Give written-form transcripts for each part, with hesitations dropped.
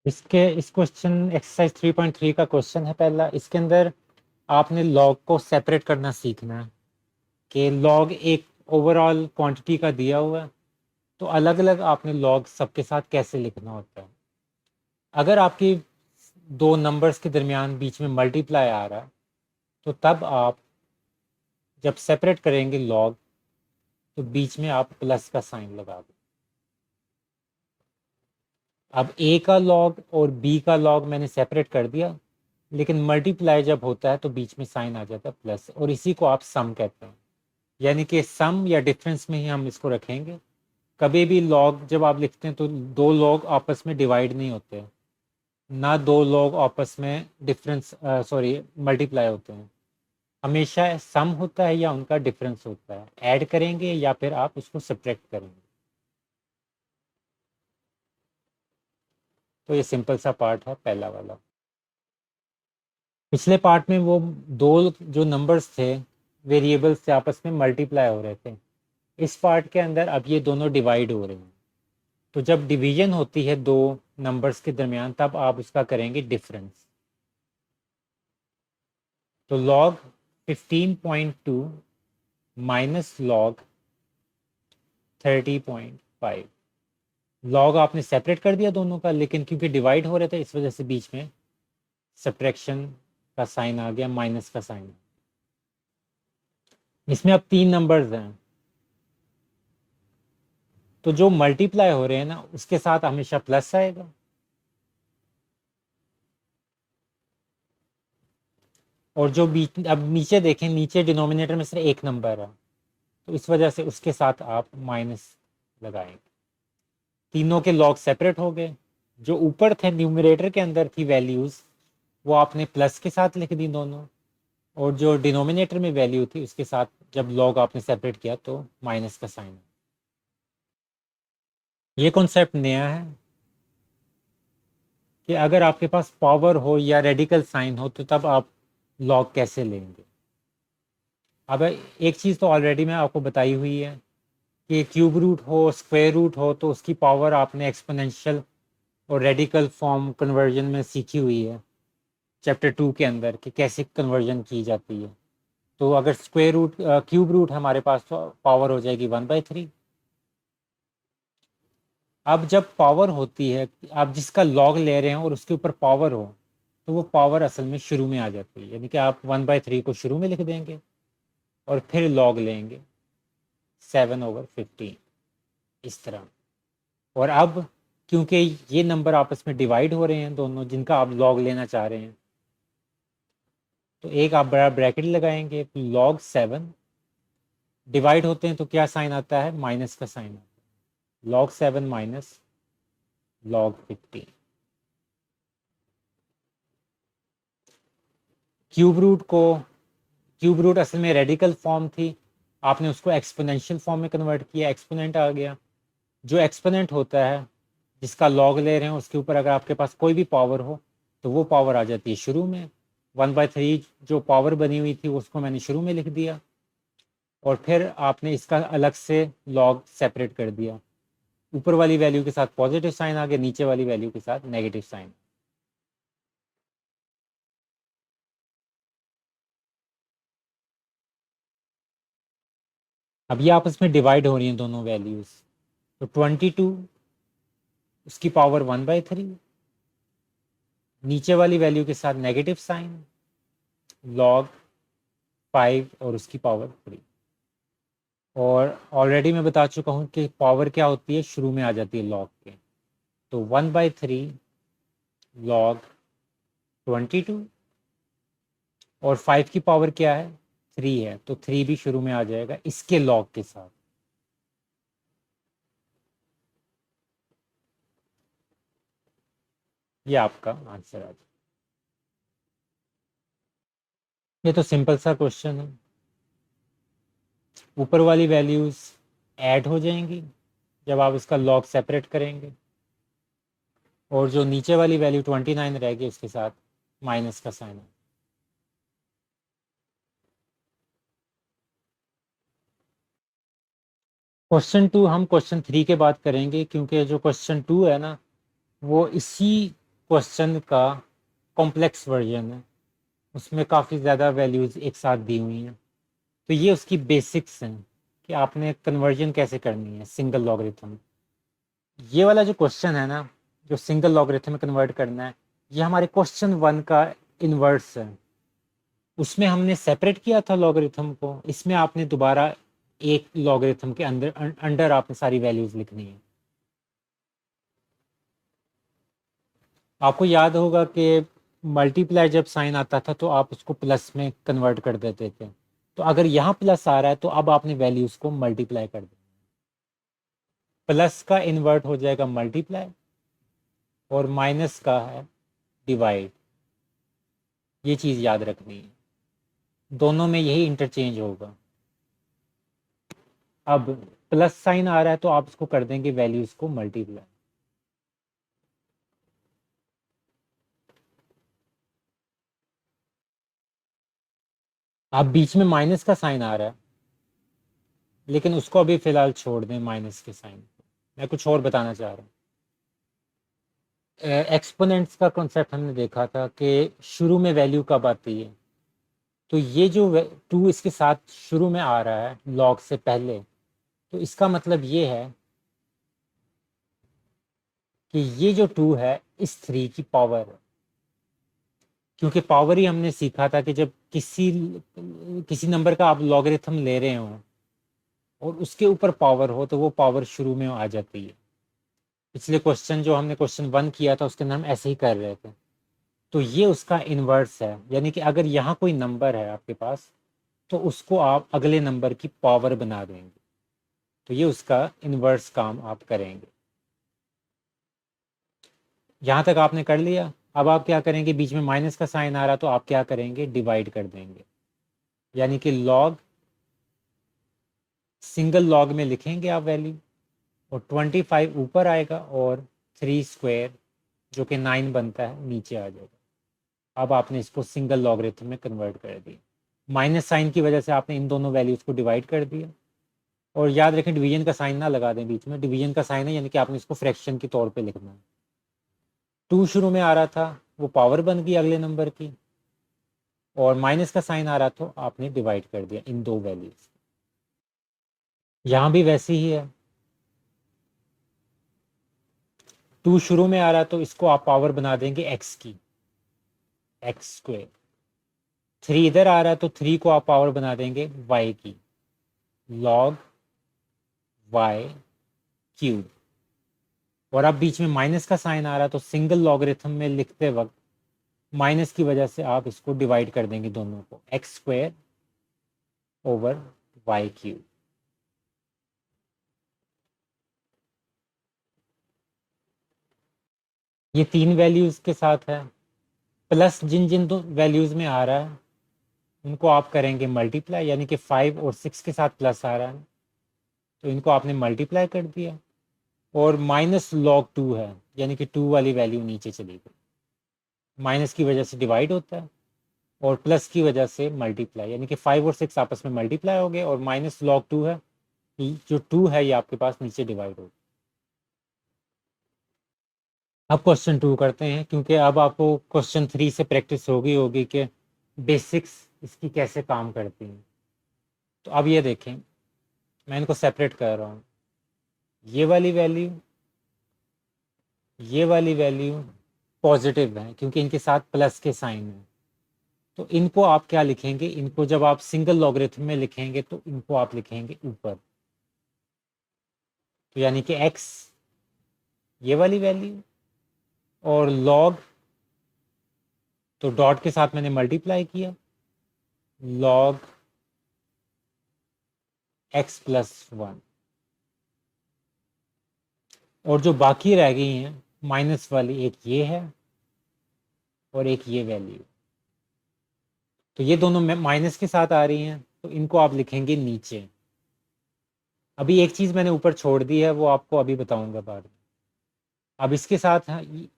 इस question exercise 3.3 का question है पहला। इसके अंदर आपने लॉग को सेपरेट करना सीखना है कि लॉग एक ओवरऑल क्वांटिटी का दिया हुआ है, तो अलग अलग आपने लॉग सबके साथ कैसे लिखना होता है। अगर आपकी दो नंबर्स के दरमियान बीच में मल्टीप्लाई आ रहा है तो तब आप जब सेपरेट करेंगे लॉग तो बीच में आप प्लस का साइन लगा दो। अब ए का लॉग और बी का लॉग मैंने सेपरेट कर दिया, लेकिन मल्टीप्लाई जब होता है तो बीच में साइन आ जाता है प्लस, और इसी को आप सम कहते हैं। यानी कि सम या डिफरेंस में ही हम इसको रखेंगे। कभी भी लॉग जब आप लिखते हैं तो दो लॉग आपस में डिवाइड नहीं होते, ना दो लॉग आपस में डिफरेंस सॉरी मल्टीप्लाई होते हैं। हमेशा सम होता है या उनका डिफरेंस होता है, ऐड करेंगे या फिर आप उसको सब्ट्रैक्ट करेंगे। तो ये सिंपल सा पार्ट है पहला वाला। पिछले पार्ट में वो दो जो नंबर्स थे वेरिएबल्स थे आपस में मल्टीप्लाई हो रहे थे। इस पार्ट के अंदर अब ये दोनों डिवाइड हो रहे हैं। तो जब डिवीजन होती है दो नंबर्स के दरमियान तब आप उसका करेंगे डिफरेंस। तो लॉग 15.2 माइनस लॉग 30.5। लॉग आपने सेपरेट कर दिया दोनों का, लेकिन क्योंकि डिवाइड हो रहे थे इस वजह से बीच में सब्ट्रैक्शन का साइन आ गया, माइनस का साइन। इसमें अब तीन नंबर्स हैं, तो जो मल्टीप्लाई हो रहे हैं ना उसके साथ हमेशा प्लस आएगा, और जो बीच अब नीचे देखें, नीचे डिनोमिनेटर में सिर्फ एक नंबर है तो इस वजह से उसके साथ आप माइनस लगाएंगे। तीनों के लॉग सेपरेट हो गए। जो ऊपर थे न्यूमरेटर के अंदर थी वैल्यूज, वो आपने प्लस के साथ लिख दी दोनों, और जो डिनोमिनेटर में वैल्यू थी उसके साथ जब लॉग आपने सेपरेट किया तो माइनस का साइन। ये कॉन्सेप्ट नया है कि अगर आपके पास पावर हो या रेडिकल साइन हो तो तब आप लॉग कैसे लेंगे। अब एक चीज़ तो ऑलरेडी मैं आपको बताई हुई है कि क्यूब रूट हो स्क्वायर रूट हो तो उसकी पावर आपने एक्सपोनेंशियल और रेडिकल फॉर्म कन्वर्जन में सीखी हुई है चैप्टर 2 के अंदर कि कैसे कन्वर्जन की जाती है। तो अगर स्क्वायर रूट क्यूब रूट हमारे पास तो पावर हो जाएगी 1/3। अब जब पावर होती है, आप जिसका लॉग ले रहे हैं और उसके ऊपर पावर हो तो वो पावर असल में शुरू में आ जाती है, यानी कि आप 1/3 को शुरू में लिख देंगे और फिर लॉग लेंगे 7/15 इस तरह। और अब क्योंकि ये नंबर आपस में डिवाइड हो रहे हैं दोनों जिनका आप लॉग लेना चाह रहे हैं, तो एक आप बड़ा ब्रैकेट लगाएंगे। log 7 डिवाइड होते हैं तो क्या साइन आता है, माइनस का साइन आता है। log 7 minus log 15। Cube root को, क्यूब रूट असल में रेडिकल फॉर्म थी, आपने उसको एक्सपोनेंशियल फॉर्म में कन्वर्ट किया, एक्सपोनेंट आ गया। जो एक्सपोनेंट होता है जिसका लॉग ले रहे हैं उसके ऊपर अगर आपके पास कोई भी पावर हो तो वो पावर आ जाती है शुरू में। 1/3 जो पावर बनी हुई थी उसको मैंने शुरू में लिख दिया, और फिर आपने इसका अलग से लॉग सेपरेट कर दिया। ऊपर वाली वैल्यू के साथ पॉजिटिव साइन आ गया, नीचे वाली वैल्यू के साथ नेगेटिव साइन। अब ये आपस में डिवाइड हो रही हैं दोनों वैल्यूज। तो 22 उसकी पावर 1/3, नीचे वाली वैल्यू के साथ नेगेटिव साइन, लॉग 5 और उसकी पावर 3। और ऑलरेडी मैं बता चुका हूँ कि पावर क्या होती है, शुरू में आ जाती है लॉग के। तो 1/3 log 22, और 5 की पावर क्या है, 3 है, तो 3 भी शुरू में आ जाएगा इसके लॉग के साथ। ये आपका आंसर आ जाएगा। ये तो सिंपल सा क्वेश्चन है। ऊपर वाली वैल्यूज ऐड हो जाएंगी जब आप इसका लॉग सेपरेट करेंगे, और जो नीचे वाली वैल्यू 29 रहेगी उसके साथ माइनस का साइन है। क्वेश्चन 2 हम क्वेश्चन 3 के बाद करेंगे, क्योंकि जो क्वेश्चन 2 है ना वो इसी क्वेश्चन का कॉम्प्लेक्स वर्जन है, उसमें काफ़ी ज़्यादा वैल्यूज़ एक साथ दी हुई हैं। तो ये उसकी बेसिक्स हैं कि आपने कन्वर्जन कैसे करनी है सिंगल लॉगरिथम। ये वाला जो क्वेश्चन है ना, जो सिंगल लॉगरिथम में कन्वर्ट करना है, ये हमारे क्वेश्चन 1 का इन्वर्स है। उसमें हमने सेपरेट किया था लॉगरिथम को, इसमें आपने दोबारा एक लॉगरिथम के अंदर अंडर आपने सारी वैल्यूज लिखनी है। आपको याद होगा कि मल्टीप्लाई जब साइन आता था तो आप उसको प्लस में कन्वर्ट कर देते थे। तो अगर यहाँ प्लस आ रहा है तो अब आपने वैल्यूज को मल्टीप्लाई कर देना। प्लस का इन्वर्ट हो जाएगा मल्टीप्लाई और माइनस का है डिवाइड। ये चीज याद रखनी है, दोनों में यही इंटरचेंज होगा। अब प्लस साइन आ रहा है तो आप इसको कर देंगे वैल्यूज को मल्टीप्लाई। अब बीच में माइनस का साइन आ रहा है, लेकिन उसको अभी फिलहाल छोड़ दें माइनस के साइन को। मैं कुछ और बताना चाह रहा हूँ। एक्सपोनेंट्स का कॉन्सेप्ट हमने देखा था कि शुरू में वैल्यू कब आती है। तो ये जो 2 इसके साथ शुरू में आ रहा है लॉग से पहले, तो इसका मतलब ये है कि ये जो 2 है इस 3 की पावर है। क्योंकि पावर ही हमने सीखा था कि जब किसी किसी नंबर का आप लॉगरिथम ले रहे हो और उसके ऊपर पावर हो तो वो पावर शुरू में आ जाती है। पिछले क्वेश्चन जो हमने क्वेश्चन 1 किया था उसके अंदर हम ऐसे ही कर रहे थे। तो ये उसका इन्वर्स है, यानी कि अगर यहाँ कोई नंबर है आपके पास तो उसको आप अगले नंबर की पावर बना देंगे। तो ये उसका इन्वर्स काम आप करेंगे। यहाँ तक आपने कर लिया। अब आप क्या करेंगे, बीच में माइनस का साइन आ रहा तो आप क्या करेंगे, डिवाइड कर देंगे। यानी कि लॉग, सिंगल लॉग में लिखेंगे आप वैल्यू, और 25 ऊपर आएगा और 3 स्क्वायर जो कि 9 बनता है नीचे आ जाएगा। अब आपने इसको सिंगल लॉगरिथम में कन्वर्ट कर दिया। माइनस साइन की वजह से आपने इन दोनों वैल्यूज को डिवाइड कर दिया। और याद रखें डिवीजन का साइन ना लगा दें बीच में, डिवीजन का साइन है यानी कि आपने इसको फ्रैक्शन के तौर पे लिखना है। 2 शुरू में आ रहा था वो पावर बन गई अगले नंबर की, और माइनस का साइन आ रहा तो आपने डिवाइड कर दिया इन दो वैल्यूज। यहां भी वैसे ही है, 2 शुरू में आ रहा तो इसको आप पावर बना देंगे एक्स की, एक्स स्क्वायर। 3 इधर आ रहा है तो 3 को आप पावर बना देंगे वाई की, लॉग वाई क्यूब। और अब बीच में माइनस का साइन आ रहा तो सिंगल लॉगरिथम में लिखते वक्त माइनस की वजह से आप इसको डिवाइड कर देंगे दोनों को, x square over y cube. ये 3 वैल्यूज के साथ है। प्लस जिन जिन दो वैल्यूज में आ रहा है उनको आप करेंगे मल्टीप्लाई, यानी कि 5 और 6 के साथ प्लस आ रहा है तो इनको आपने मल्टीप्लाई कर दिया। और माइनस लॉग 2 है, यानी कि 2 वाली वैल्यू नीचे चली गई। माइनस की वजह से डिवाइड होता है और प्लस की वजह से मल्टीप्लाई, यानी कि 5 और 6 आपस में मल्टीप्लाई हो गए और माइनस लॉग 2 है, जो 2 है ये आपके पास नीचे डिवाइड हो। अब क्वेश्चन 2 करते हैं, क्योंकि अब आपको क्वेश्चन 3 से प्रैक्टिस होगी होगी कि बेसिक्स इसकी कैसे काम करती हैं। तो अब ये देखें, मैं इनको सेपरेट कर रहा हूँ। ये वाली वैल्यू, ये वाली वैल्यू पॉजिटिव है क्योंकि इनके साथ प्लस के साइन है। तो इनको आप क्या लिखेंगे, इनको जब आप सिंगल लॉगरिथम में लिखेंगे तो इनको आप लिखेंगे ऊपर। तो यानी कि x, ये वाली वैल्यू, और log, तो डॉट के साथ मैंने मल्टीप्लाई किया, log x प्लस 1। और जो बाकी रह गई हैं माइनस वाली, एक ये है और एक ये वैल्यू, तो ये दोनों माइनस के साथ आ रही हैं तो इनको आप लिखेंगे नीचे। अभी एक चीज मैंने ऊपर छोड़ दी है, वो आपको अभी बताऊंगा बाद में। अब इसके साथ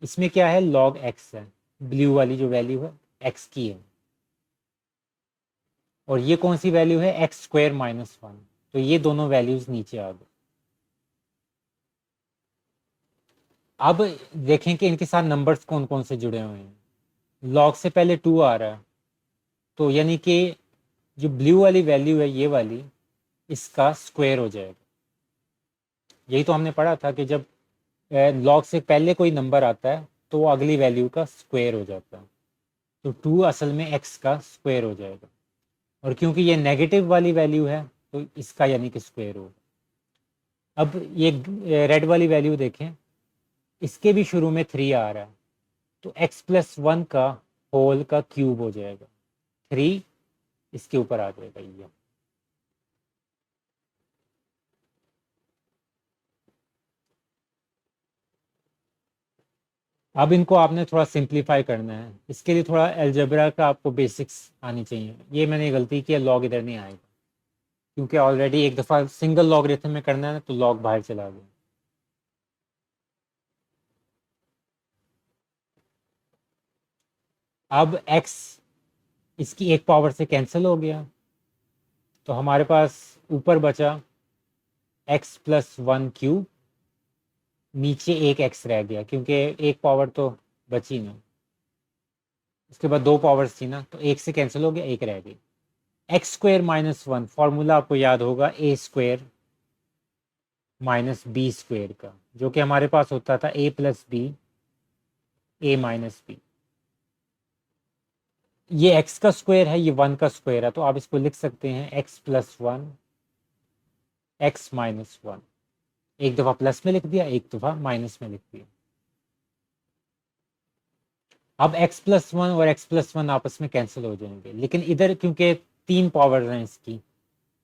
इसमें क्या है, log x है, ब्लू वाली जो वैल्यू है x की है। और ये कौन सी वैल्यू है, एक्स स्क्वायर माइनस 1। तो ये दोनों वैल्यूज नीचे आ गए। अब देखें कि इनके साथ नंबर्स कौन कौन से जुड़े हुए हैं। लॉग से पहले 2 आ रहा है, तो यानी कि जो ब्लू वाली वैल्यू है ये वाली, इसका स्क्वायर हो जाएगा। यही तो हमने पढ़ा था कि जब लॉग से पहले कोई नंबर आता है तो वो अगली वैल्यू का स्क्वायर हो जाता है। तो 2 असल में x का स्क्वायर हो जाएगा, और क्योंकि ये नेगेटिव वाली वैल्यू है तो इसका यानी कि स्क्वायर होगा। अब ये रेड वाली वैल्यू देखें, इसके भी शुरू में 3 आ रहा है, तो x+1 का होल का क्यूब हो जाएगा। 3 इसके ऊपर आ जाएगा ये। अब इनको आपने थोड़ा सिंप्लीफाई करना है, इसके लिए थोड़ा अलजेब्रा का आपको बेसिक्स आनी चाहिए। ये मैंने गलती की है, लॉग इधर नहीं आएगा, क्योंकि ऑलरेडी एक दफ़ा सिंगल लॉगरिथम में करना है ना, तो लॉग बाहर चला गया। अब x इसकी एक पावर से कैंसिल हो गया, तो हमारे पास ऊपर बचा x+1 क्यूब, नीचे एक x रह गया क्योंकि एक पावर तो बची ना। उसके बाद 2 पावर्स थी ना, तो एक से कैंसिल हो गया, एक रह गई। x² - 1 फॉर्मूला आपको याद होगा a² - b² का, जो कि हमारे पास होता था a+b a-b। ये x का स्क्वायर है, ये 1 का स्क्वायर है, तो आप इसको लिख सकते हैं x+1 x-1। एक दफा प्लस में लिख दिया, एक दफा माइनस में लिख दिया। अब x+1 और x+1 आपस में कैंसिल हो जाएंगे, लेकिन इधर क्योंकि 3 पावर्स हैं इसकी,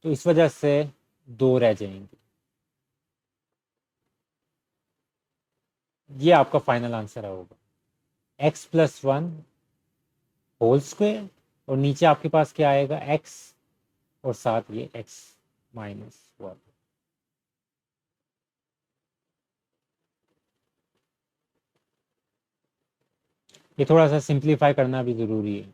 तो इस वजह से 2 रह जाएंगे। ये आपका फाइनल आंसर होगा, x+1 होल स्क्वायर, और नीचे आपके पास क्या आएगा, x, और साथ ये x-1। ये थोड़ा सा सिंप्लीफाई करना भी जरूरी है।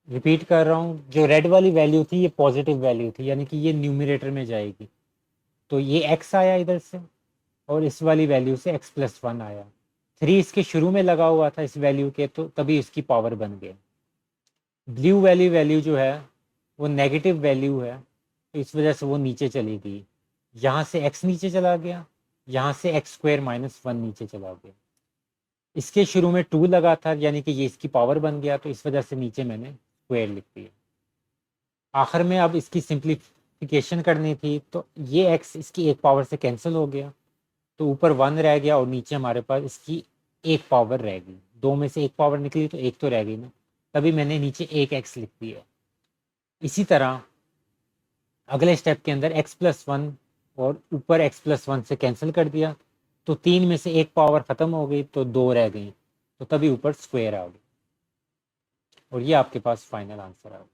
रिपीट कर रहा हूँ, जो रेड वाली वैल्यू थी ये पॉजिटिव वैल्यू थी, यानी कि ये न्यूमरेटर में जाएगी, तो ये x आया इधर से, और इस वाली वैल्यू से x+1 आया। 3 इसके शुरू में लगा हुआ था इस वैल्यू के, तो तभी इसकी पावर बन गया। ब्लू वाली वैल्यू जो है वो नेगेटिव वैल्यू है, तो इस वजह से वो नीचे चली गई। यहाँ से x नीचे चला गया, यहाँ से x² - 1 नीचे चला गया। इसके शुरू में 2 लगा था, यानी कि ये इसकी पावर बन गया, तो इस वजह से नीचे मैंने स्क्वायर लिख दिया। आखिर में अब इसकी सिंप्लीफिकेशन करनी थी, तो ये x इसकी एक पावर से कैंसिल हो गया, तो ऊपर 1 रह गया, और नीचे हमारे पास इसकी एक पावर रह गई। 2 में से एक पावर निकली तो एक तो रह गई ना, तभी मैंने नीचे एक x लिख दिया। इसी तरह अगले स्टेप के अंदर x+1 और ऊपर x+1 से कैंसिल कर दिया, तो 3 में से एक पावर ख़त्म हो गई, तो 2 रह गई, तो तभी ऊपर स्क्वायर आ गई, और ये आपके पास फाइनल आंसर आ गया।